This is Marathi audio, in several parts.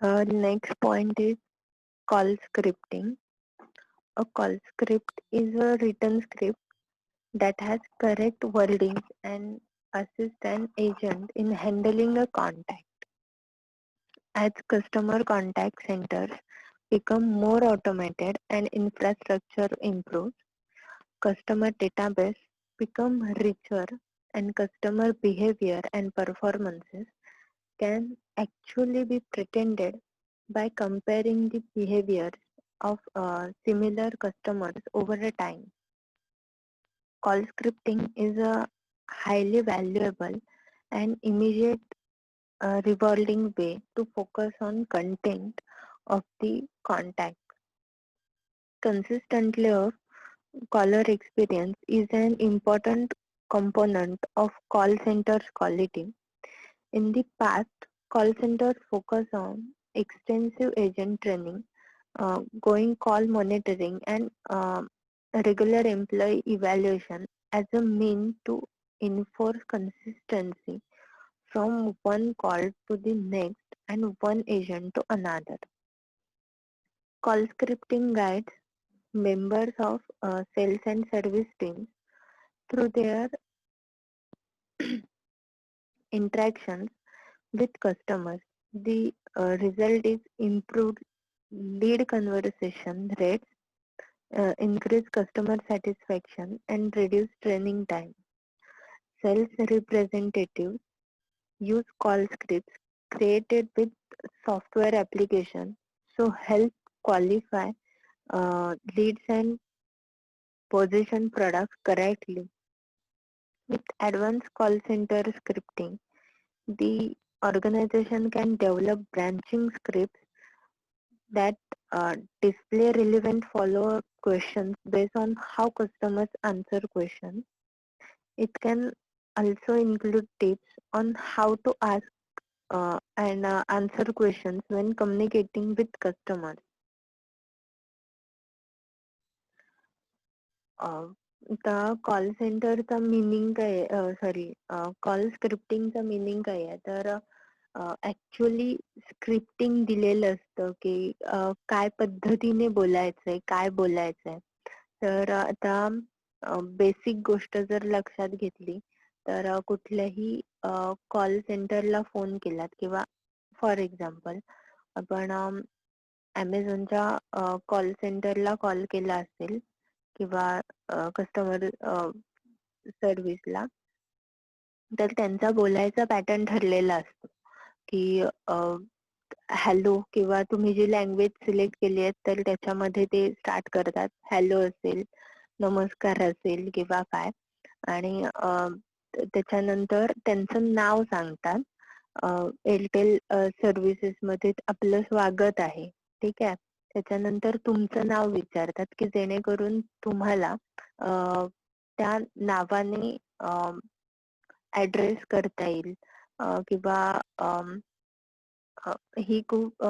Next point is call scripting. A call script is a written script that has correct wordings and assist an agent in handling a contact. As customer contact centers become more automated and infrastructure improves, customer database become richer and customer behavior and performances can actually be pretended by comparing the behaviors of similar customers over a time. Call scripting is a highly valuable and immediate rewarding way to focus on content of the contact. Consistently of caller experience is an important component of call center's quality. In the past, call centers focus on extensive agent training, going call monitoring, and regular employee evaluation as a mean to enforce consistency from one call to the next and one agent to another. Call scripting guides members of sales and service teams through their interactions with customers. The result is improved lead conversation rates, increased customer satisfaction, and reduced training time. Sales representatives use call scripts created with software application so help qualify leads and position products correctly. With advanced call center scripting, the organization can develop branching scripts that display relevant follow-up questions based on how customers answer questions. It can also include tips on how to ask and answer questions when communicating with customers. अ, आता कॉल सेंटरचा मिनिंग काय सॉरी कॉल स्क्रिप्टिंगचा मिनिंग काय आहे तर ऍक्च्युअली स्क्रिप्टिंग दिलेलं असतं की काय पद्धतीने बोलायचंय काय बोलायचंय तर आता बेसिक गोष्ट जर लक्षात घेतली तर कुठल्याही कॉल सेंटरला फोन केलात किंवा फॉर एक्झाम्पल आपण Amazonच्या कॉल सेंटरला कॉल केला असेल किंवा कस्टमर सर्व्हिसला तर त्यांचा बोलायचा पॅटर्न ठरलेला असतो की हॅलो किंवा तुम्ही जी लँग्वेज सिलेक्ट केली आहे तर त्याच्यामध्ये ते स्टार्ट करतात हॅलो असेल नमस्कार असेल किंवा काय आणि त्याच्यानंतर त्यांचं नाव सांगतात एअरटेल सर्व्हिसेस मध्ये आपलं स्वागत आहे ठीक आहे त्याच्यानंतर तुमचं नाव विचारतात की जेणेकरून तुम्हाला त्या नावाने ऍड्रेस करता येईल किंवा ही खूप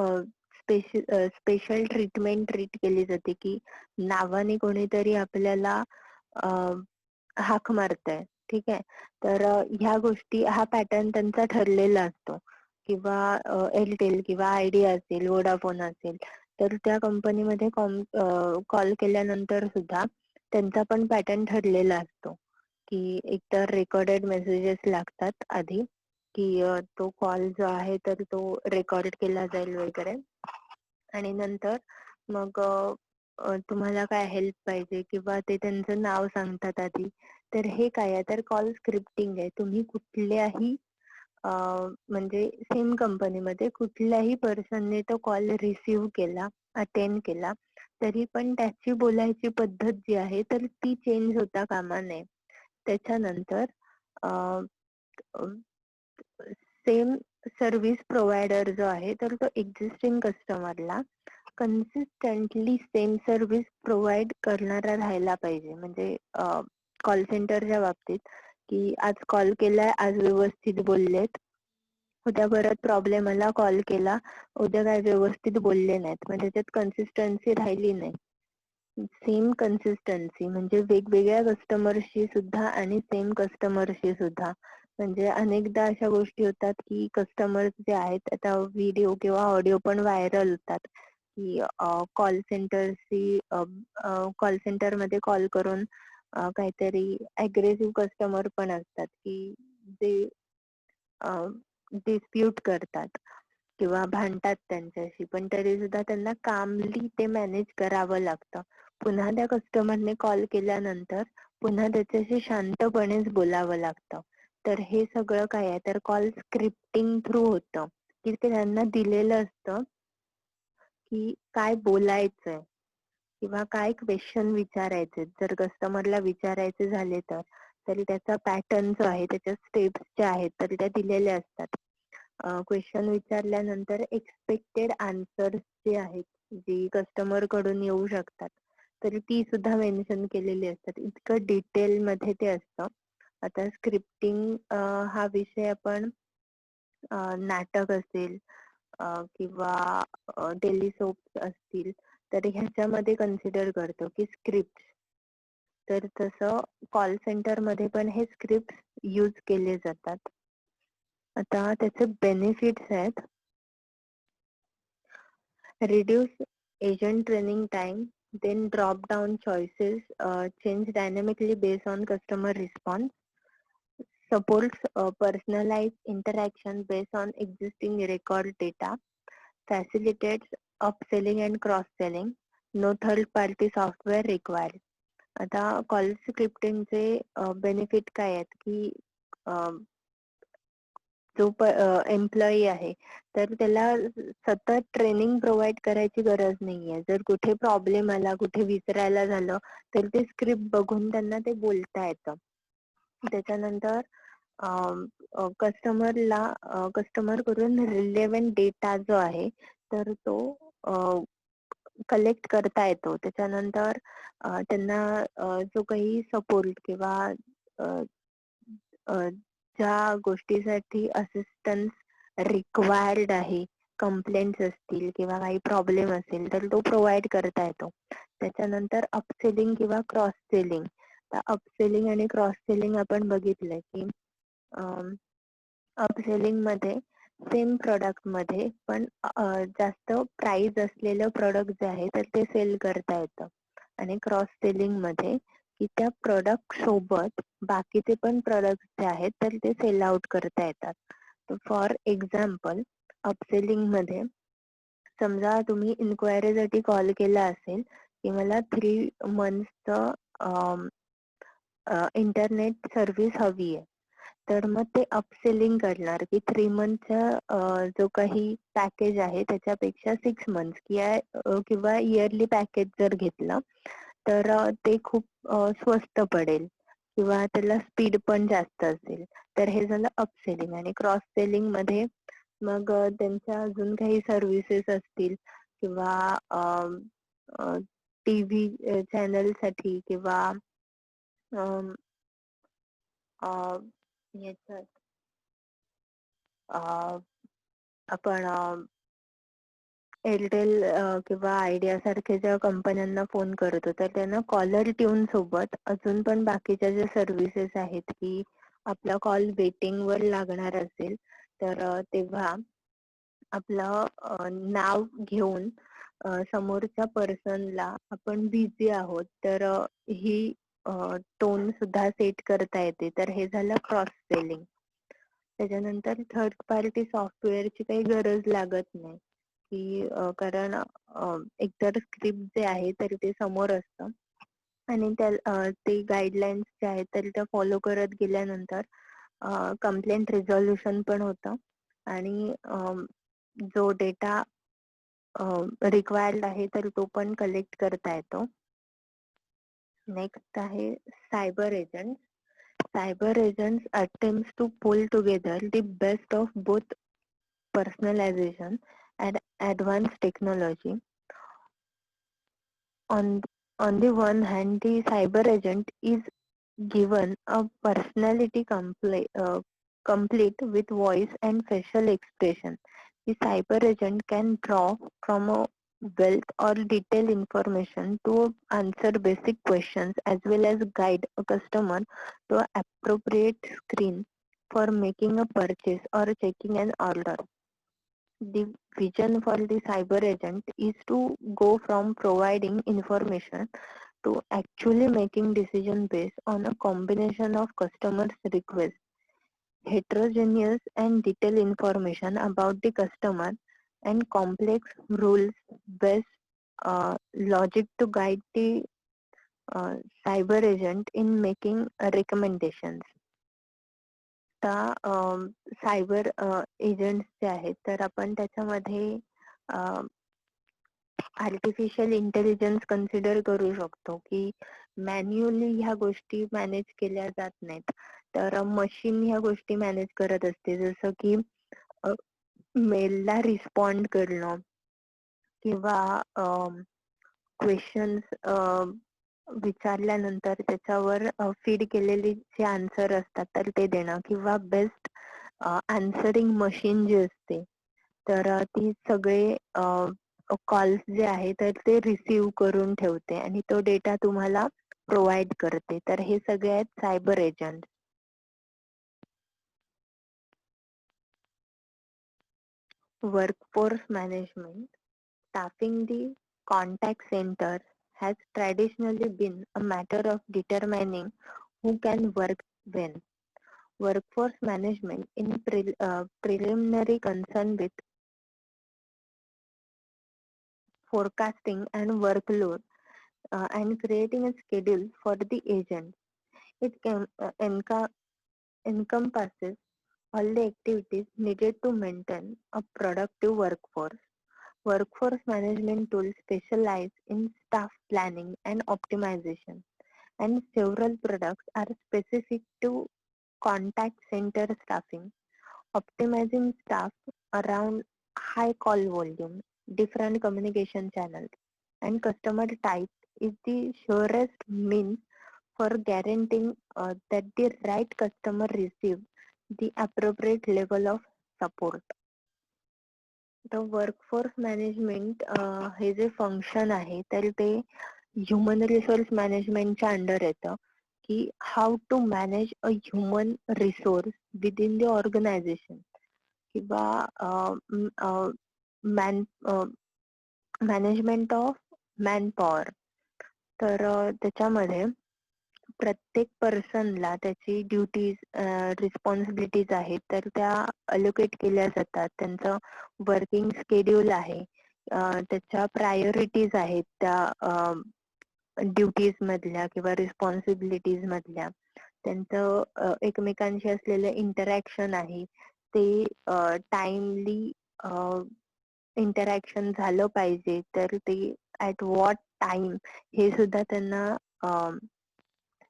स्पेशल ट्रीटमेंट ट्रीट केली जाते की नावाने कोणीतरी आपल्याला हाक मारताय ठीक आहे तर ह्या गोष्टी हा पॅटर्न त्यांचा ठरलेला असतो किंवा एअरटेल किंवा आयडिया असेल वोडाफोन असेल तर त्या कंपनीमध्ये कॉल केल्यानंतर सुद्धा त्यांचा पण पॅटर्न ठरलेला असतो की एकतर रेकॉर्डेड मेसेजेस लागतात आधी की तो कॉल जो आहे तर तो रेकॉर्ड केला जाईल वगैरे आणि नंतर मग तुम्हाला काय हेल्प पाहिजे किंवा ते त्यांचं नाव सांगतात आधी तर हे काय आहे तर कॉल स्क्रिप्टिंग आहे तुम्ही कुठल्याही म्हणजे सेम कंपनीमध्ये कुठल्याही पर्सनने तो कॉल रिसीव्ह केला अटेंड केला तरी पण त्याची बोलायची पद्धत जी आहे तर ती चेंज होता कामा नये त्याच्यानंतर सेम सर्व्हिस प्रोव्हायडर जो आहे तर तो एक्झिस्टिंग कस्टमरला कन्सिस्टंटली सेम सर्व्हिस प्रोव्हाइड करणारा राहायला पाहिजे म्हणजे कॉल सेंटरच्या बाबतीत की आज कॉल केलाय आज व्यवस्थित बोललेत उद्या परत प्रॉब्लेम आला कॉल केला उद्या काय व्यवस्थित बोलले नाहीत म्हणजे त्यात कन्सिस्टन्सी राहिली नाही सेम कन्सिस्टन्सी म्हणजे वेगवेगळ्या कस्टमरशी सुद्धा आणि सेम कस्टमरशी सुद्धा म्हणजे अनेकदा अशा गोष्टी होतात की कस्टमर्स जे आहेत आता व्हिडिओ किंवा ऑडिओ पण व्हायरल होतात की कॉल सेंटरमध्ये कॉल करून काहीतरी अग्रेसिव्ह कस्टमर पण असतात की जे डिस्प्यूट करतात किंवा भांडतात त्यांच्याशी, पण तरी सुद्धा त्यांना कामली ते मॅनेज करावं लागतं. पुन्हा त्या कस्टमरने कॉल केल्यानंतर पुन्हा त्याच्याशी शांतपणेच बोलावं लागतं. तर हे सगळं काय आहे तर कॉल स्क्रिप्टिंग थ्रू होतं की ते त्यांना दिलेलं असतं की काय बोलायचंय किंवा काय क्वेश्चन विचारायचे. जर कस्टमरला विचारायचे झाले तरी त्याचा पॅटर्न जो आहे, त्याच्या स्टेप्स ज्या आहेत तर त्या दिलेल्या असतात. क्वेश्चन विचारल्यानंतर एक्सपेक्टेड आन्सर्स जे आहेत, जी कस्टमर कडून येऊ शकतात, तर ती सुद्धा मेन्शन केलेली असतात. इतकं डिटेल मध्ये ते असतं. आता स्क्रिप्टिंग हा विषय आपण नाटक असेल किंवा डेली सोप्स असतील तर ह्याच्यामध्ये कन्सिडर करतो की स्क्रिप्ट. तर तसं कॉल सेंटर मध्ये पण हे स्क्रिप्ट यूज केले जातात. आता त्याचे बेनिफिट्स आहेत. Reduce agent training time, then drop down choices change dynamically based on customer response, supports personalized interaction based on existing record data, facilitates upselling and cross-selling, no third-party software required. आता कॉल स्क्रिप्टिंगचे बेनिफिट काय आहेत की जो एम्प्लॉई आहे तर त्याला सतत ट्रेनिंग प्रोव्हाइड करायची गरज नाहीये. जर कुठे प्रॉब्लेम आला, कुठे विसरायला झालं तर ते स्क्रिप्ट बघून त्यांना ते बोलता येतं. त्याच्यानंतर कस्टमर कडून रिलेव्हंट डेटा जो आहे तर तो कलेक्ट करता येतो. त्याच्यानंतर त्यांना जो काही सपोर्ट किंवा ज्या गोष्टीसाठी असिस्टन्स रिक्वायर्ड आहे, कंप्लेंट्स असतील किंवा काही प्रॉब्लेम असेल तर तो प्रोव्हाइड करता येतो. त्याच्यानंतर अपसेलिंग किंवा क्रॉस सेलिंग. अपसेलिंग आणि क्रॉस सेलिंग आपण बघितलंय की अपसेलिंग मध्ये सेम प्रोडक्ट मध्ये पण जास्त प्राइस असलेलं प्रोडक्ट जे आहे तर ते सेल करता येतं. आणि क्रॉस सेलिंग मध्ये की त्या प्रोडक्ट सोबत बाकीचे पण प्रोडक्ट जे आहेत तर ते सेल आउट करता येतात. फॉर एक्झाम्पल अपसेलिंग मध्ये समजा तुम्ही इन्क्वायरीसाठी कॉल केला असेल की मला 3 मंथचं इंटरनेट सर्व्हिस हवी आहे, तर मग ते अपसेलिंग करणार की 3 मंथचा जो काही पॅकेज आहे त्याच्यापेक्षा 6 मंथ्स किंवा इयरली पॅकेज जर घेतलं तर ते खूप स्वस्त पडेल किंवा त्याला स्पीड पण जास्त असेल. तर हे झालं अपसेलिंग. आणि क्रॉस सेलिंग मध्ये मग त्यांच्या अजून काही सर्व्हिसेस असतील किंवा टीव्ही चॅनल साठी किंवा याच्यात आपण एअरटेल किंवा आयडिया सारख्या ज्या कंपन्यांना फोन करतो तर त्यांना कॉलर ट्यून सोबत अजून पण बाकीच्या ज्या सर्व्हिसेस आहेत की आपला कॉल वेटिंग वर लागणार असेल तर तेव्हा आपलं नाव घेऊन समोरच्या पर्सनला आपण बिझी आहोत तर ही टोन सुद्धा सेट करता येते. तर हे झालं क्रॉस सेलिंग. त्याच्यानंतर थर्ड पार्टी सॉफ्टवेअरची काही गरज लागत नाही की कारण एकतर स्क्रिप्ट जे आहे तर ते समोर असतं आणि ते गाईडलाईन्स जे आहेत तर त्या फॉलो करत गेल्यानंतर कंप्लेंट रिझॉल्युशन पण होतं आणि जो डेटा रिक्वायर्ड आहे तर तो पण कलेक्ट करता येतो. नेक्स्ट आहे cyber agent. Cyber agents attempts to pull together the best of both personalization and advanced technology. On, on the one hand, the cyber agent is given a personality complete with voice and facial expression. The cyber agent can draw from a wealth or detailed information to answer basic questions as well as guide a customer to appropriate screen for making a purchase or checking an order. The vision for the cyber agent is to go from providing information to actually making decision based on a combination of customers' requests, heterogeneous and detailed information about the customer, and complex rules-based logic to guide the uh, cyber agent in making recommendations. आता सायबर एजंट्स जे आहेत तर आपण त्याच्यामध्ये आर्टिफिशियल इंटेलिजन्स कन्सिडर करू शकतो की मॅन्युअली ह्या गोष्टी मॅनेज केल्या जात नाहीत. तर मशीन ह्या गोष्टी मॅनेज करत असते, जसं की मेलला रिस्पॉन्ड करणं किंवा क्वेश्चन्स विचारल्यानंतर त्याच्यावर फीड केलेली जे आन्सर असतात तर ते देणं, किंवा बेस्ट आन्सरिंग मशीन जी असते तर ती सगळे कॉल्स जे आहे तर ते रिसीव्ह करून ठेवते आणि तो डेटा तुम्हाला प्रोव्हाइड करते. तर हे सगळे आहेत cyber agent. Workforce management. Staffing the contact center has traditionally been a matter of determining who can work when. Workforce management in preliminary concern with forecasting and workload and creating a schedule for the agent. It can encompasses all the activities needed to maintain a productive workforce. Workforce management tools specialize in staff planning and optimization, and several products are specific to contact center staffing, optimizing staff around high call volume, different communication channels, and customer types is the surest means for guaranteeing that the right customer receives the appropriate level of support. The workforce management हे जे फंक्शन आहे तर ते ह्युमन रिसोर्स मॅनेजमेंटच्या अंडर येतं, की how to manage a human resource within the organisation किंवा man management of manpower. तर त्याच्यामध्ये प्रत्येक पर्सनला त्याची ड्युटीज रिस्पॉन्सिबिलिटीज आहेत तर त्या अलोकेट केल्या जातात. त्यांचं वर्किंग शेड्यूल आहे, त्याच्या प्रायोरिटीज आहेत त्या ड्युटीज मधल्या किंवा रिस्पॉन्सिबिलिटीज मधल्या, त्यांचं एकमेकांशी असलेलं इंटरॅक्शन आहे ते टाइमली इंटरॅक्शन झालं पाहिजे, तर ते ऍट व्हॉट टाइम हे सुद्धा त्यांना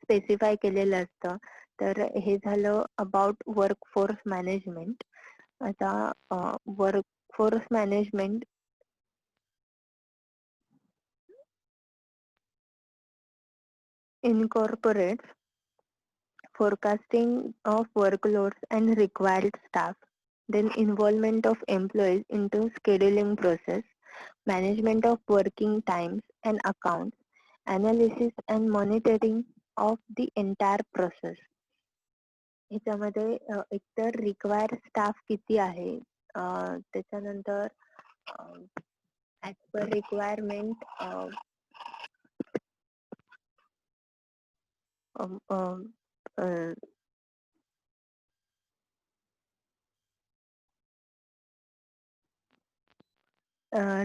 स्पेसिफाय केलेलं असतं. तर हे झालं अबाउट वर्कफोर्स मॅनेजमेंट. आता workforce management incorporates forecasting of workloads and required staff, then involvement of employees into scheduling process, management of working times and accounts, analysis and monitoring of the entire process. ह्याच्यामध्ये एकतर रिक्वायर्ड स्टाफ किती आहे, त्याच्यानंतर ऍज पर रिक्वायरमेंट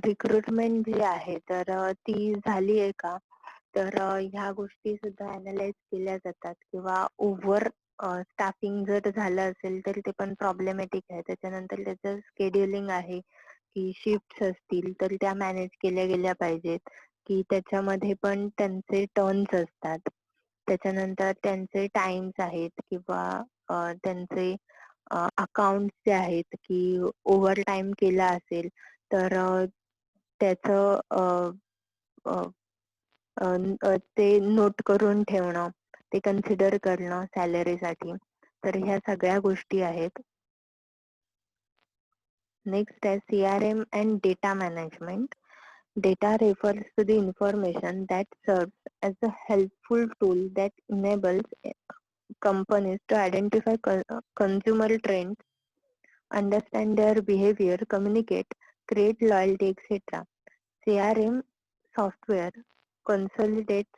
रिक्रुटमेंट जी आहे तर ती झाली आहे का, तर ह्या गोष्टी सुद्धा अनालाइज केल्या जातात. किंवा ओव्हर स्टाफिंग जर झालं असेल तर ते पण प्रॉब्लेमॅटिक आहे. त्याच्यानंतर त्याचं स्केड्युलिंग आहे की शिफ्ट असतील तर त्या मॅनेज केल्या गेल्या पाहिजेत, की त्याच्यामध्ये पण त्यांचे टर्न्स असतात. त्याच्यानंतर त्यांचे टाइम्स आहेत किंवा त्यांचे अकाउंट जे आहेत की ओव्हर टाइम केला असेल तर त्याचं ते नोट करून ठेवणं, ते कन्सिडर करणं सॅलरीसाठी. तर ह्या सगळ्या गोष्टी आहेत. नेक्स्ट आहे CRM and data management. Data refers to the information that serves as a helpful tool that enables companies to identify consumer trends, understand their behavior, communicate, create loyalty, etc. CRM software consolidates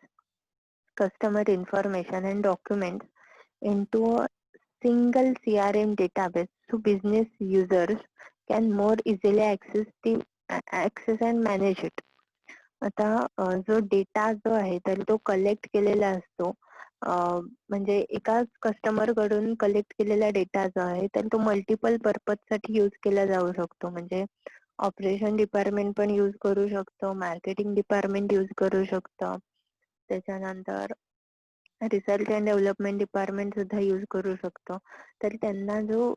customer information and documents into a single CRM database so business users can more easily access and manage it. आता जो डेटा जो आहे तर तो कलेक्ट केलेला असतो. म्हणजे एकाच कस्टमर कडून कलेक्ट केलेला डेटा जो आहे तर तो मल्टिपल पर्पज साठी यूज केला जाऊ शकतो. म्हणजे ऑपरेशन डिपार्टमेंट पण यूज करू शकतो, मार्केटिंग डिपार्टमेंट यूज करू शकतो, त्याच्यानंतर रिसर्च अँड डेव्हलपमेंट डिपार्टमेंट सुद्धा यूज करू शकतो. तर त्यांना जो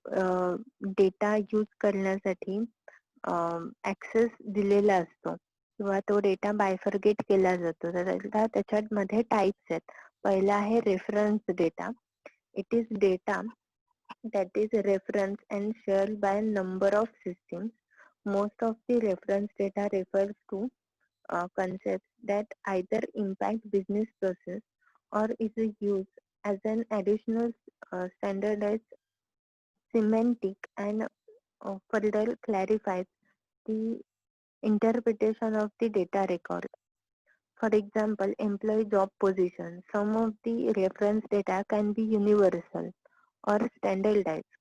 डेटा यूज करण्यासाठी ऍक्सेस दिलेला असतो किंवा तो डेटा बायफर्गेट केला जातो. तर त्याच्यामध्ये टाइप्स आहेत. पहिला आहे reference data. It is data that is referenced and shared by a number of systems. Most of the reference data refers to concepts that either impact business process or is used as an additional standardized semantic and further clarifies the interpretation of the data record. For example, employee job position. Some of the reference data can be universal or standardized.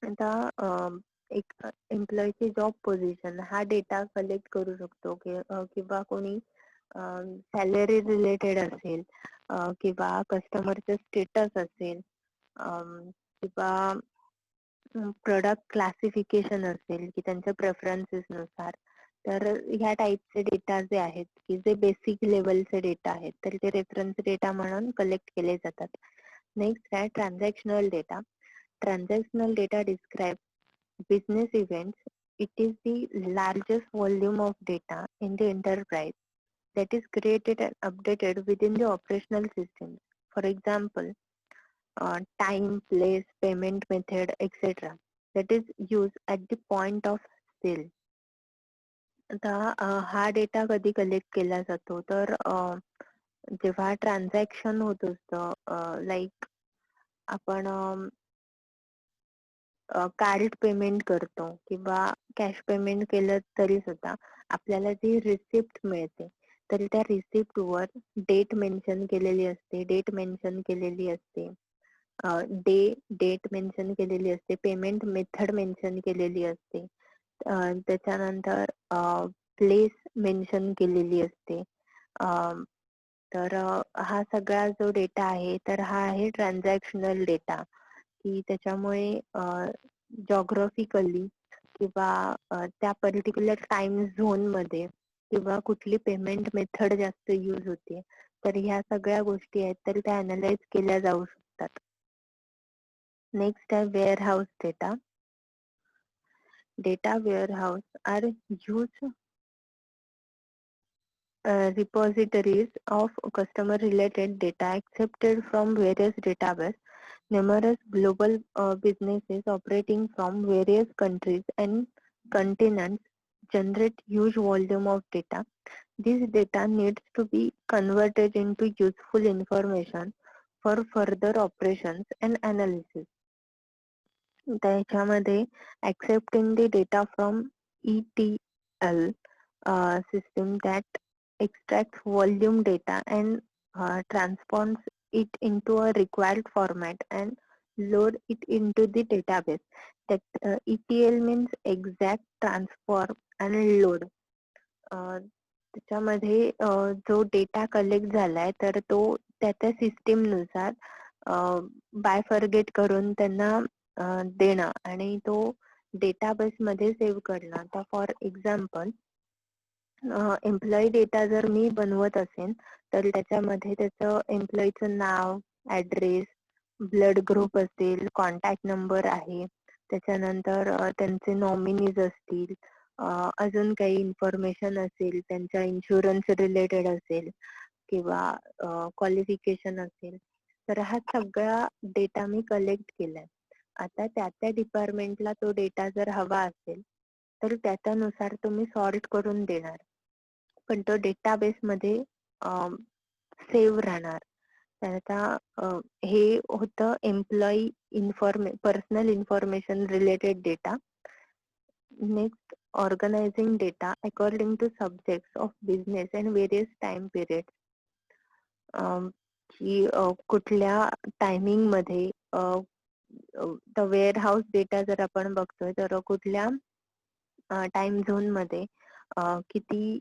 आता एक एम्प्लॉईची जॉब पोझिशन हा डेटा कलेक्ट करू शकतो किंवा कोणी सॅलरी रिलेटेड असेल किंवा कस्टमरचं स्टेटस असेल किंवा प्रोडक्ट क्लासिफिकेशन असेल की त्यांच्या प्रेफरन्सेस नुसार. तर ह्या टाईपचे डेटा जे आहेत की जे बेसिक लेवलचे डेटा आहेत तर ते रेफरन्स डेटा म्हणून कलेक्ट केले जातात. नेक्स्ट आहे transactional data. Transactional data describes business events. It is the largest volume of data in the enterprise that is created and updated within the operational systems. For example, time, place, payment method, etc. That is used at the point of sale. आता हा डेटा कधी कलेक्ट केला जातो तर जेव्हा ट्रान्झॅक्शन होत असतं लाईक आपण कार्ड पेमेंट करतो किंवा कॅश पेमेंट केलं तरी सुद्धा आपल्याला जी रिसिप्ट मिळते तर त्या रिसिप्ट वर डेट मेन्शन केलेली असते, डेट मेन्शन केलेली असते, पेमेंट मेथड मेन्शन केलेली असते, त्याच्यानंतर प्लेस मेन्शन केलेली असते. तर हा सगळा जो डेटा आहे तर हा आहे ट्रान्झॅक्शनल डेटा की त्याच्यामुळे जॉग्राफिकली किंवा त्या पर्टिक्युलर टाइम झोन मध्ये किंवा कुठली पेमेंट मेथड जास्त यूज होते तर ह्या सगळ्या गोष्टी आहेत तर त्या अनालाइज केल्या जाऊ शकतात. नेक्स्ट आहे warehouse data. Data warehouse are huge repositories of customer related data accepted from various databases. Numerous global businesses operating from various countries and continents generate huge volume of data. This data needs to be converted into useful information for further operations and analysis. त्याच्यामध्ये accepting the data from ETL system that extracts volume data and transforms it into a required format and load it into the database. That ETL means exact, transform and load. त्याच्यामध्ये जो डेटा कलेक्ट झालाय तर तो त्या सिस्टीम नुसार बायफर्गेट करून त्यांना देणं आणि तो डेटाबेस मध्ये सेव्ह करणं. आता फॉर एक्झाम्पल एम्प्लॉई डेटा जर मी बनवत असेल तर त्याच्यामध्ये त्याचं एम्प्लॉईचं नाव, ऍड्रेस, ब्लड ग्रुप असेल, कॉन्टॅक्ट नंबर आहे, त्याच्यानंतर त्यांचे नॉमिनीज असतील, अजून काही इन्फॉर्मेशन असेल, त्यांच्या इन्शुरन्स रिलेटेड असेल किंवा क्वालिफिकेशन असेल तर हा सगळा डेटा मी कलेक्ट केलाय. आता त्या डिपार्टमेंटला तो डेटा जर हवा असेल तर त्याच्यानुसार तुम्ही सॉर्ट करून देणार पण तो डेटाबेस मध्ये सेव्ह राहणार. तर आता हे होतं employee personal information related data. Next, organizing data according to subjects of business and various time periods. की कुठल्या टायमिंग मध्ये वेअर हाऊस डेटा जर आपण बघतोय तर कुठल्या टाइम झोन मध्ये किती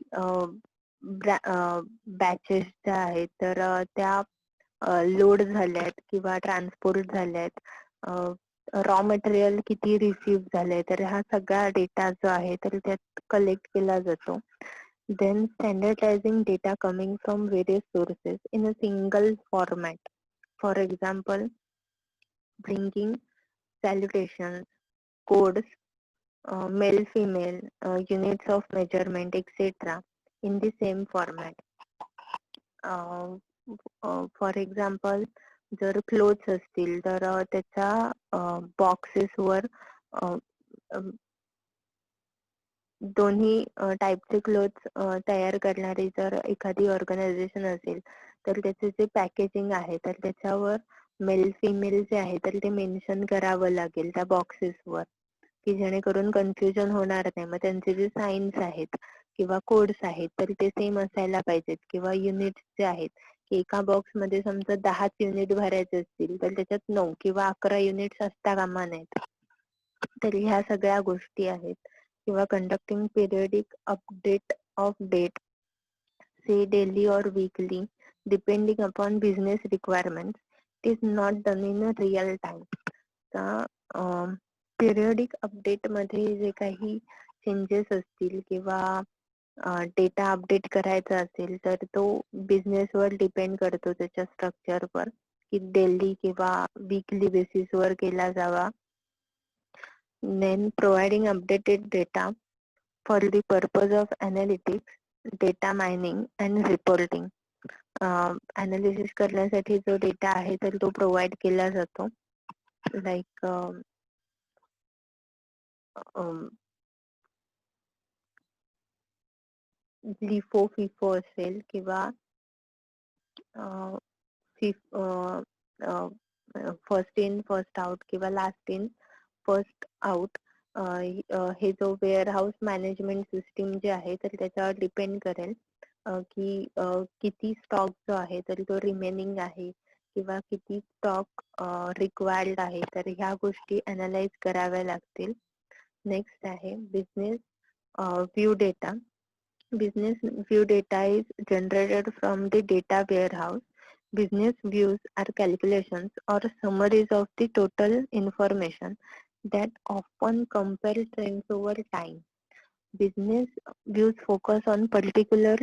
बॅचेस ज्या आहेत तर त्या लोड झाल्यात किंवा ट्रान्सपोर्ट झाल्यात, रॉ मटेरियल किती रिसीव्ह झालंय, तर हा सगळा डेटा जो आहे तर त्यात कलेक्ट केला जातो. Then standardizing data coming from various sources in a single format. For example, bringing salutations, codes, male, female, units of measurement, etc. in the same format. For example, जर क्लोथ्स असतील तर त्याच्या बॉक्सेसवर दोन्ही टाईपचे क्लोथ्स तयार करणारी जर एखादी ऑर्गनायझेशन असेल तर त्याचे जे पॅकेजिंग आहे तर त्याच्यावर मेल फिमेल जे आहे तर ते मेन्शन करावं लागेल त्या बॉक्सेसवर, की जेणेकरून कन्फ्युजन होणार नाही. मग त्यांचे जे साईन्स आहेत किंवा कोड्स आहेत तर ते सेम असायला पाहिजेत. किंवा युनिट्स जे आहेत की एका बॉक्स मध्ये समजा 10 युनिट भरायचे असतील तर त्याच्यात 9 किंवा 11 युनिट्स असता कामा नयेत. तर ह्या सगळ्या गोष्टी आहेत. किंवा conducting periodic update of date, say daily or weekly, depending upon business requirements, is not done in a real time. Periodic update मध्ये जे काही चेंजेस असतील किंवा डेटा अपडेट करायचा असेल तर तो बिझनेस वर डिपेंड करतो, त्याच्या स्ट्रक्चरवर, की डेली किंवा वीकली बेसिस वर केला जावा. Then providing updated data for the purpose of analytics, data mining and reporting. Analysis करण्यासाठी जो डेटा आहे तर तो प्रोव्हाइड केला जातो. लाईक लिफो फिफो असेल किंवा फर्स्ट इन फर्स्ट आउट किंवा लास्ट इन फर्स्ट आउट, हे जो वेअर हाऊस मॅनेजमेंट सिस्टीम जे आहे तर त्याच्यावर डिपेंड करेल की किती स्टॉक जो आहे तर तो रिमेनिंग आहे किंवा किती स्टॉक रिक्वायर्ड आहे, तर ह्या गोष्टी अनालाइज कराव्या लागतील. नेक्स्ट आहे business view data. Business view data is generated from the data warehouse. Business views are calculations or summaries of the total information that often compare trends over time. Business views focus on particular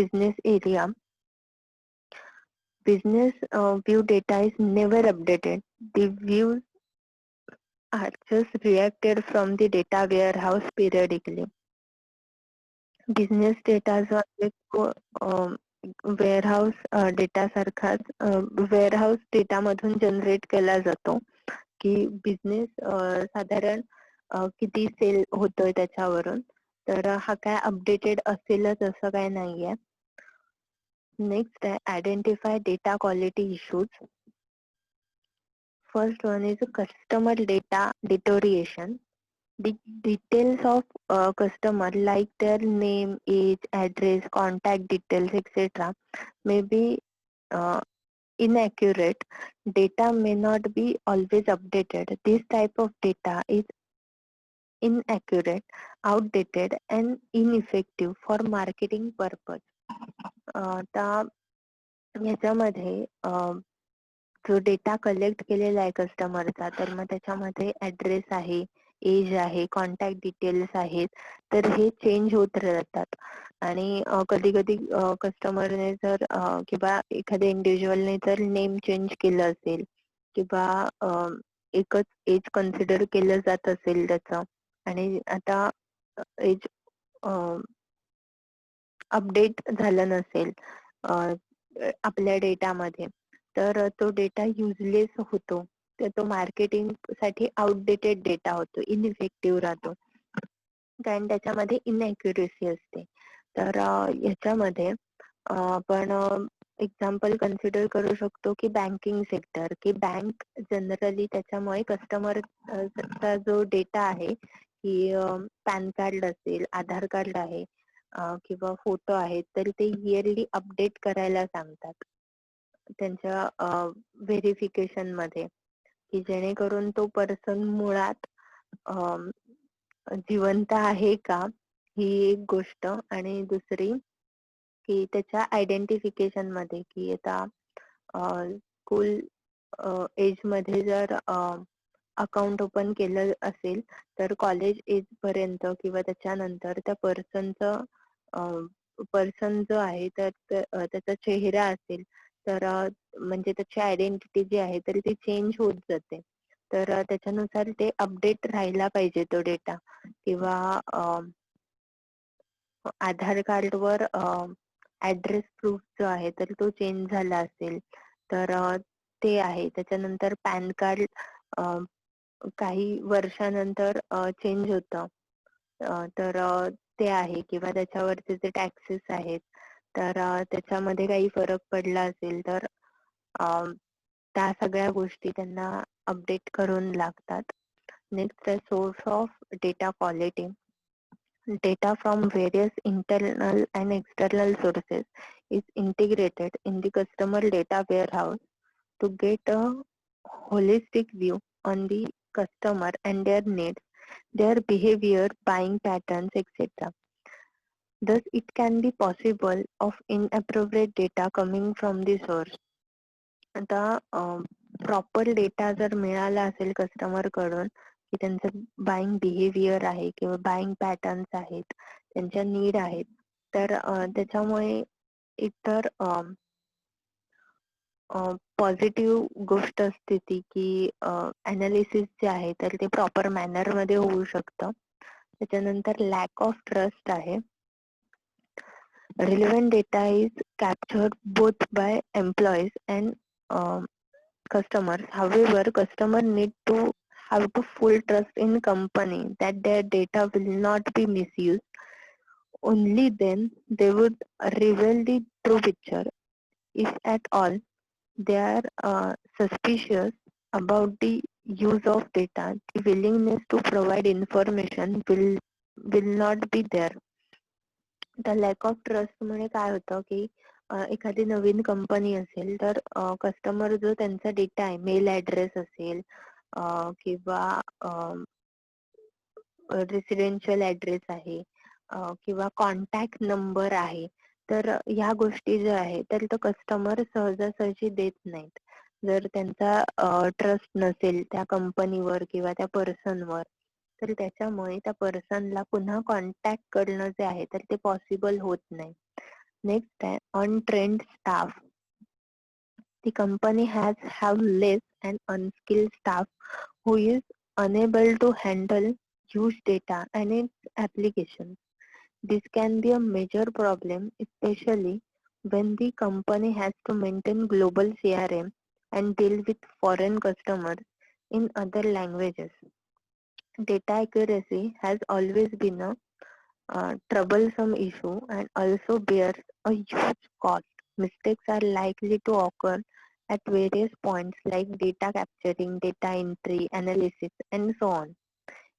business area. Business view data is never updated. The views are just reacted from the data warehouse periodically. Business data जो आहे तो वेअरहाऊस डेटा सारखाच वेअरहाऊस डेटा मधून जनरेट केला जातो, की बिझनेस साधारण किती सेल होतोय त्याच्यावरून. तर हा काय अपडेटेड असेलच असं काय नाहीये. नेक्स्ट आहे identify data quality issues. First one is customer data deterioration. The details of customer like their name, age, address, contact details, etc. may be inaccurate. Data may not be always updated. This type of data is inaccurate, outdated and ineffective for marketing purpose. आता याच्यामध्ये जो डेटा कलेक्ट केलेला आहे कस्टमरचा तर मग त्याच्यामध्ये ऍड्रेस आहे, एज आहे, कॉन्टॅक्ट डिटेल्स आहेत, तर हे चेंज होत राहतात. आणि कधी कधी कस्टमरने जर किंवा एखाद्या इंडिव्हिज्युअलने जर नेम चेंज केलं असेल किंवा एकच एज कन्सिडर केलं जात असेल त्याचं, आणि आता एज अपडेट झालं नसेल आपल्या डेटामध्ये, तर तो डेटा युजलेस होतो. तर तो मार्केटिंग साठी आउटडेटेड डेटा होतो, इनइफेक्टिव्ह राहतो, कारण त्याच्यामध्ये इनअॅक्युरेसी असते. तर याच्यामध्ये आपण एक्झाम्पल कन्सिडर करू शकतो की बँकिंग सेक्टर, की बँक जनरली त्याच्यामुळे कस्टमर चा जो डेटा आहे की पॅन कार्ड असेल, आधार कार्ड आहे किंवा फोटो आहेत, तर ते इयरली अपडेट करायला सांगतात त्यांच्या व्हेरिफिकेशन मध्ये, की जेणेकरून तो पर्सन मुळात जिवंत आहे का, ही एक गोष्ट. आणि दुसरी की त्याच्या आयडेंटिफिकेशन मध्ये, की आता स्कूल एज मध्ये जर अकाउंट ओपन केलं असेल, तर कॉलेज एज पर्यंत किंवा त्याच्यानंतर त्या पर्सन जो आहे तर त्याचा चेहरा असेल, तर म्हणजे त्याची आयडेंटिटी जी आहे तर ती चेंज होत जाते. तर त्याच्यानुसार ते अपडेट राहायला पाहिजे तो डेटा. किंवा आधार कार्ड वर ऍड्रेस प्रूफ जो आहे तर तो चेंज झाला असेल, तर ते आहे. त्याच्यानंतर पॅन कार्ड काही वर्षानंतर चेंज होतं, तर ते आहे. किंवा त्याच्यावरचे जे टॅक्सेस आहेत, तर त्याच्यामध्ये काही फरक पडला असेल, तर त्या सगळ्या गोष्टी त्यांना अपडेट करून लागतात. नेक्स्ट आहे source of data quality. Data from various internal and external sources is integrated in the customer data warehouse to get a holistic view on the customer and their needs, their behavior, buying patterns, etc. Thus, it can be possible of inappropriate data coming from the source. आता प्रॉपर डेटा जर मिळाला असेल कस्टमर कडून, की त्यांचं बाईंग बिहेवियर आहे किंवा बाईंग पॅटर्न्स आहेत, त्यांच्या नीड आहेत, तर त्याच्यामुळे इतर पॉझिटिव्ह गोष्ट असते ती, की अनालिसिस जे आहे तर ते प्रॉपर मॅनर मध्ये होऊ शकतं. त्याच्यानंतर लॅक ऑफ ट्रस्ट आहे. Relevant data is captured both by employees and customers. However, customer need to have to full trust in company that their data will not be misused. Only then they would reveal the true picture. If at all they are suspicious about the use of data, the willingness to provide information will not be there. त्या लॅक ऑफ ट्रस्ट मुळे काय होतं, की एखादी नवीन कंपनी असेल, तर कस्टमर जो त्यांचा डेटा आहे, मेल ऍड्रेस असेल किंवा रेसिडेन्शियल ऍड्रेस आहे किंवा कॉन्टॅक्ट नंबर आहे, तर ह्या गोष्टी ज्या आहेत तर तो कस्टमर सहजासहजी देत नाहीत. जर त्यांचा ट्रस्ट नसेल त्या कंपनीवर किंवा त्या पर्सनवर, तर त्याच्यामुळे त्या पर्सनला पुन्हा कॉन्टॅक्ट करणं जे आहे तर ते पॉसिबल होत नाही. नेक्स्ट आहे untrained staff. The company has have less and unskilled staff who is unable to handle huge data and its applications. This can be a major problem, especially when the company has to maintain global CRM and deal with foreign customers in other languages. Data accuracy has always been a troublesome issue and also bears a huge cost. Mistakes are likely to occur at various points like data capturing, data entry, analysis, and so on.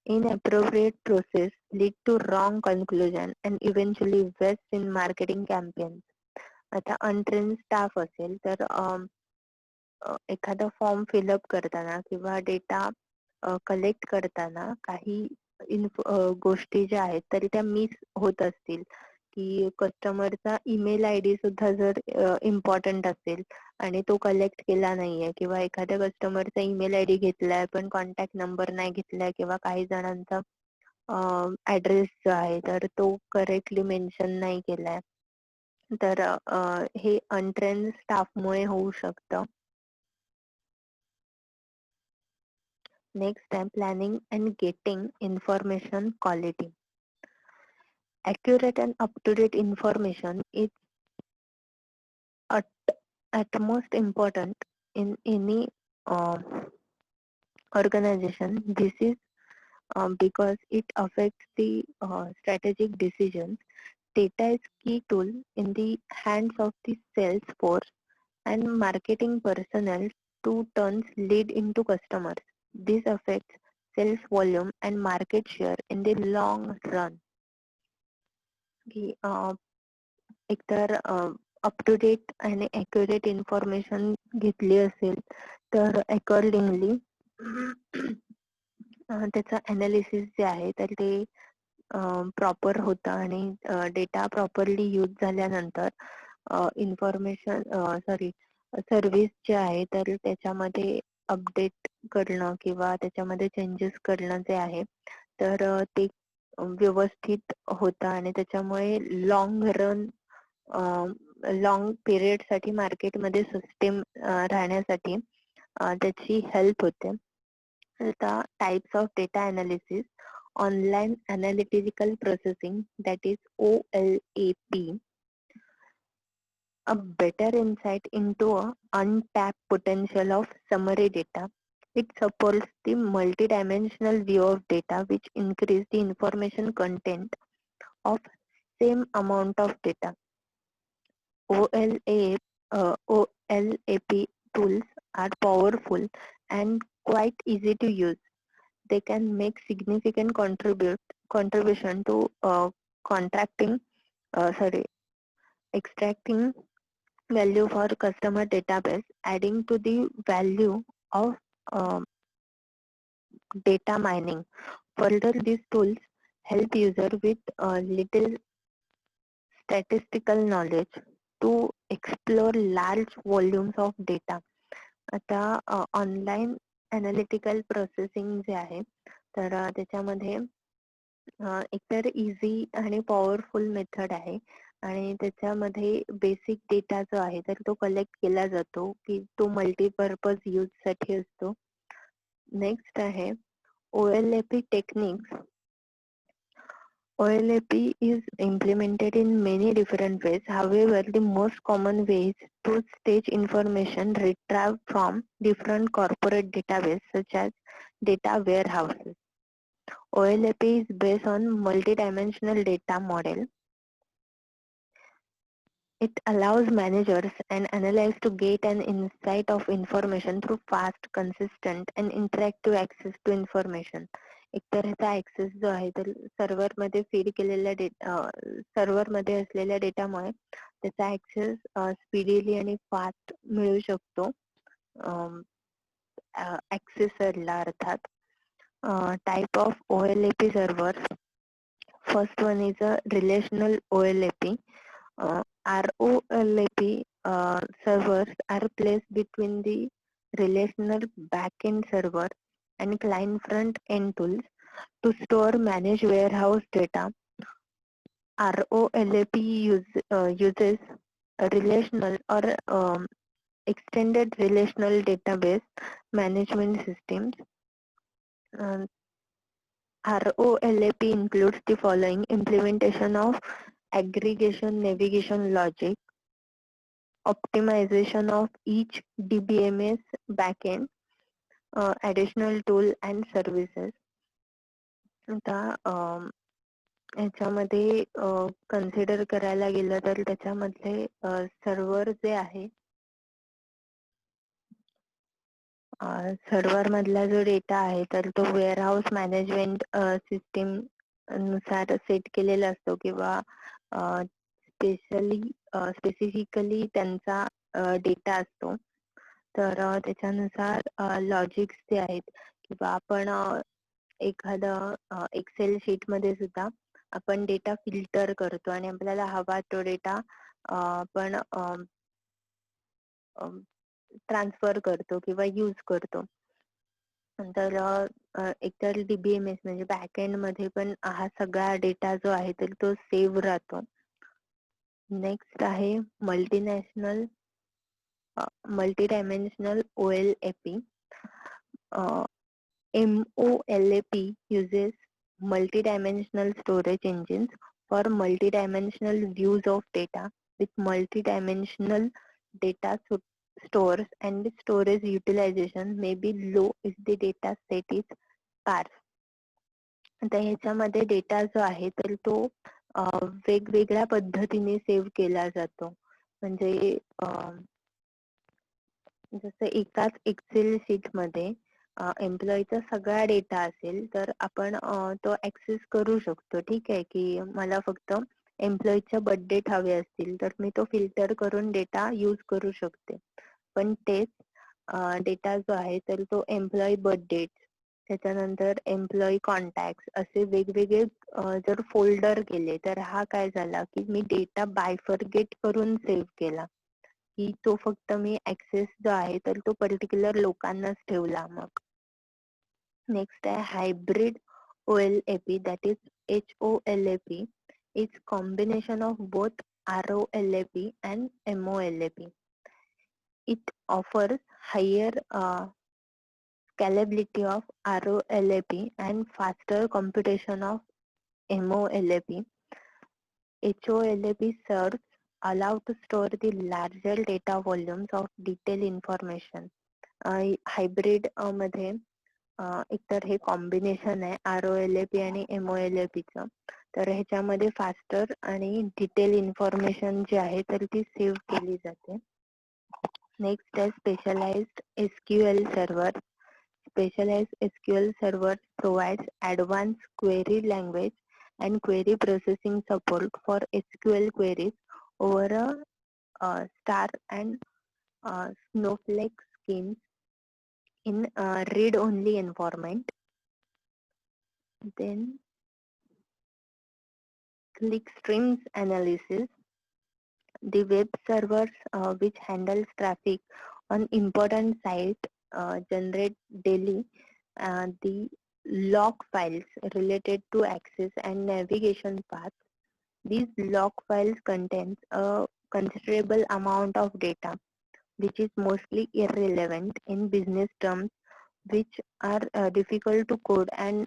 Inappropriate process lead to wrong conclusion and eventually waste in marketing campaigns. आता अनट्रेन स्टाफ असेल, तर एखादा फॉर्म फिलअप करताना किंवा डेटा कलेक्ट करताना काही गोष्टी ज्या आहेत तरी त्या मिस होत असतील, की कस्टमरचा ईमेल आयडी सुद्धा जर इम्पॉर्टंट असेल आणि तो कलेक्ट केला नाहीये, किंवा एखाद्या कस्टमरचा ईमेल आयडी घेतलाय पण कॉन्टॅक्ट नंबर नाही घेतलाय, किंवा काही जणांचा ऍड्रेस जो आहे तर तो करेक्टली मेन्शन नाही केलाय, तर हे अनट्रेन स्टाफ मुळे होऊ शकतं. नेक्स्ट आहे planning and getting information quality. Accurate and up-to-date information is at, at most important in any uh, organization. This is because it affects the strategic decisions, data is key tool in the hands of the sales force and marketing personnel to turn lead into customers. This affects sales volume and market share in the long run. की एकतर अप टू डेट आणि ॲक्युरेट इन्फॉर्मेशन घेतली असेल तर अकॉर्डिंगली त्याचं अनालिसिस जे आहे तर ते प्रॉपर होतं आणि डेटा प्रॉपरली यूज झाल्यानंतर इन्फॉर्मेशन सर्व्हिस जे आहे तर त्याच्यामध्ये अपडेट करणं किंवा त्याच्यामध्ये चेंजेस करणं जे आहे तर ते व्यवस्थित होतं आणि त्याच्यामुळे लॉंग रन लॉंग पिरियड साठी मार्केटमध्ये सस्टेन राहण्यासाठी त्याची हेल्प होते. आता types of data analysis, online analytical processing, that is OLAP, a better insight into a untapped potential of summary data. It supports the multidimensional view of data which increase the information content of same amount of data. OLAP tools are powerful and quite easy to use. They can make significant contribution to contracting, extracting value for customer database, adding to the value of um, data mining. Further, these tools help user with little statistical knowledge to explore large volumes of data. आता ऑनलाईन अनालिटिकल प्रोसेसिंग जे आहे तर त्याच्यामध्ये एकतर इझी आणि पॉवरफुल मेथड आहे आणि त्याच्यामध्ये बेसिक डेटा जो आहे तर तो कलेक्ट केला जातो की तो मल्टीपर्पज यूज साठी असतो. नेक्स्ट आहे OLAP techniques. OLAP is implemented in many different ways. However, the most common way is to stage information retrieved from different corporate databases such as data warehouses. OLAP is based on multidimensional data model. It allows managers and analysts to get an insight of information through fast, consistent, and interactive access to information. एकतर ह्याचा ऍक्सेस जो आहे तर सर्व्हर मध्ये फीड केलेल्या सर्व्हर मध्ये असलेल्या डेटामुळे त्याचा ऍक्सेस स्पीडीली आणि फास्ट मिळू शकतो ऍक्सेसरला अर्थात. Type of OLAP server. First one is a relational OLAP. ROLAP servers are placed between the relational backend server and client front end tools to store manage warehouse data. ROLAP uses a relational or extended relational database management systems. ROLAP includes the following: implementation of aggregation navigation logic, optimization of each DBMS backend, additional tool and services. आता ह्याच्यामध्ये कन्सिडर करायला गेलं तर त्याच्यामधले सर्व्हर जे आहे सर्व्हर मधला जो डेटा आहे तर तो वेअरहाऊस मॅनेजमेंट सिस्टीम नुसार सेट केलेला असतो किंवा स्पेसिफिकली त्यांचा डेटा असतो. तर त्याच्यानुसार लॉजिक्स जे आहेत किंवा आपण एखादं एक्सेल शीट मध्ये सुद्धा आपण डेटा फिल्टर करतो आणि आपल्याला हवा तो डेटा आपण ट्रान्सफर करतो किंवा यूज करतो. नंतर एकतर DBMS म्हणजे बॅकएंड मध्ये पण हा सगळा डेटा जो आहे तर तो सेव्ह राहतो. नेक्स्ट आहे multidimensional OLAP. MOLAP uses multidimensional storage engines for multidimensional views of data with multidimensional data stores and storage utilization may be low if the data set is sparse. आता ह्याच्यामध्ये डेटा जो आहे तर तो वेगवेगळ्या पद्धतीने सेव्ह केला जातो. म्हणजे जसं एकाच एक्सेल शीटमध्ये एम्प्लॉईचा सगळा डेटा असेल तर आपण तो ऍक्सेस करू शकतो. ठीक आहे, की मला फक्त एम्प्लॉईच्या बर्थ डेट हवे असतील तर मी तो फिल्टर करून डेटा यूज करू शकते. पण तेच डेटा जो आहे तर तो एम्प्लॉई बर्थ डेट, त्याच्यानंतर एम्प्लॉई कॉन्टॅक्ट असे वेगवेगळे जर फोल्डर केले तर हा काय झाला की मी डेटा बायफर्गेट करून सेव्ह केला, की तो फक्त मी ऍक्सेस जो आहे तर तो पर्टिक्युलर लोकांनाच ठेवला. मग नेक्स्ट आहे hybrid OLAP, that is HOLAP. It's combination of both ROLAP and MOLAP. It offers higher scalability of ROLAP and faster computation of MOLAP. HOLAP serves allow to store the larger data volumes of detailed information. Hybrid मध्ये एकतर हे कॉम्बिनेशन आहे ROLAP आणि MOLAP चं, तर ह्याच्यामध्ये फास्टर आणि डिटेल इन्फॉर्मेशन जी आहे तर ती सेव्ह केली जाते. नेक्स्ट आहे specialized SQL server. Specialized SQL server provides advanced query language and query processing support for SQL queries over star and Snowflake schemes in read-only environment. Then clickstreams analysis. The web servers which handles traffic on important sites generate daily the log files related to access and navigation paths. These log files contains a considerable amount of data which is mostly irrelevant in business terms, which are difficult to code and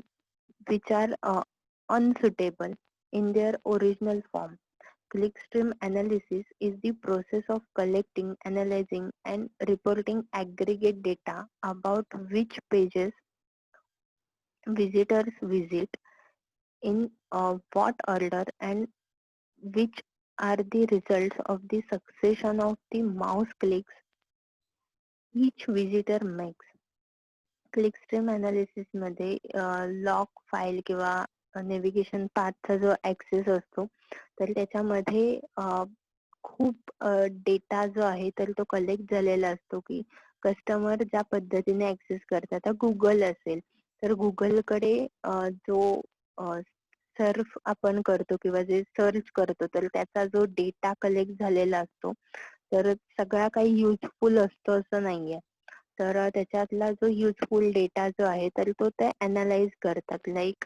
which are unsuitable in their original form. Clickstream analysis is the process of collecting, analyzing, and reporting aggregate data about which pages visitors visit, in what order, and which are the results of the succession of the mouse clicks each visitor makes. Clickstream analysis मध्ये लॉग फाईल किंवा नेव्हिगेशन पाथचा जो ऍक्सेस असतो तर त्याच्यामध्ये खूप डेटा जो आहे तर तो कलेक्ट झालेला असतो, की कस्टमर ज्या पद्धतीने ऍक्सेस करतात. आता गुगल असेल तर गुगलकडे जो सर्फ आपण करतो किंवा जे सर्च करतो तर त्याचा जो डेटा कलेक्ट झालेला असतो तर सगळा काही युजफुल असतो असं नाहीये. तर त्याच्यातला जो युजफुल डेटा जो आहे तर तो ते अनालाइज करतात. लाईक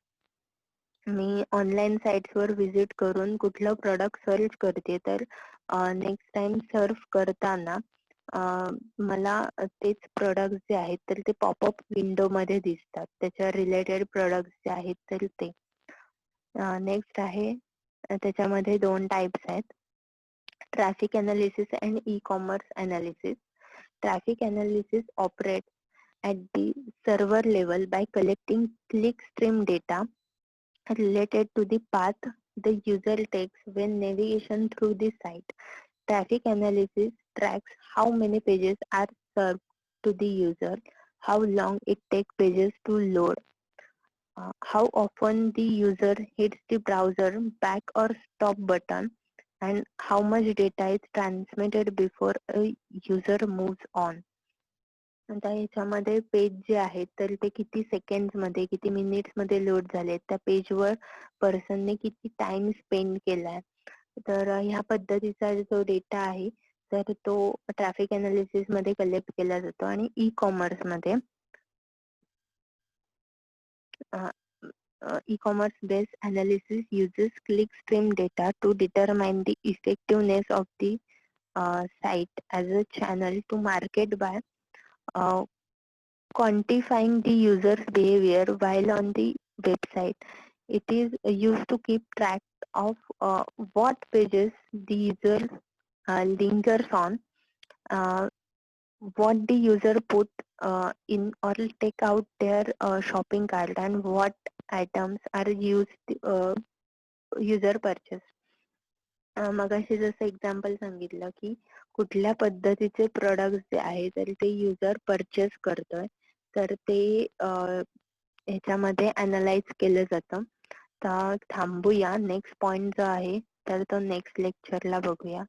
मी ऑनलाईन साइट्स वर व्हिजिट करून कुठलं प्रोडक्ट सर्च करते तर नेक्स्ट टाइम सर्च करताना मला तेच प्रोडक्ट जे आहेत तर ते पॉपअप विंडो मध्ये दिसतात, त्याच्या रिलेटेड प्रोडक्ट जे आहेत तर ते. नेक्स्ट आहे त्याच्यामध्ये 2 टाइप्स आहेत, traffic analysis and e-commerce analysis. Traffic analysis operates at the server level by collecting clickstream data related to the path the user takes when navigation through the site. Traffic analysis tracks how many pages are served to the user, how long it takes pages to load, how often the user hits the browser back or stop button, and how much data is transmitted before a user moves on. आता ह्याच्यामध्ये पेज जे आहेत तर ते किती सेकंड्स मध्ये किती मिनिट्स मध्ये लोड झाले, त्या पेजवर पर्सनने किती टाइम स्पेंड केलाय, तर ह्या पद्धतीचा जो डेटा आहे तर तो ट्रॅफिक अनालिसिस मध्ये कलेक्ट केला जातो. आणि ई कॉमर्स मध्ये e-commerce based analysis uses clickstream data to determine the effectiveness of the site as a channel to market by uh, quantifying the user's behavior while on the website. It is used to keep track of what pages the user lingers on, uh, what the user put in or take out their shopping cart, and what items are used user purchase. मगाशी जसं एक्झाम्पल सांगितलं की कुठल्या पद्धतीचे प्रोडक्ट जे आहे तर ते युजर परचेस करतोय, तर ते ह्याच्यामध्ये अनालाइज केलं जातं. तर थांबूया, नेक्स्ट पॉइंट जो आहे तर तो नेक्स्ट लेक्चरला बघूया.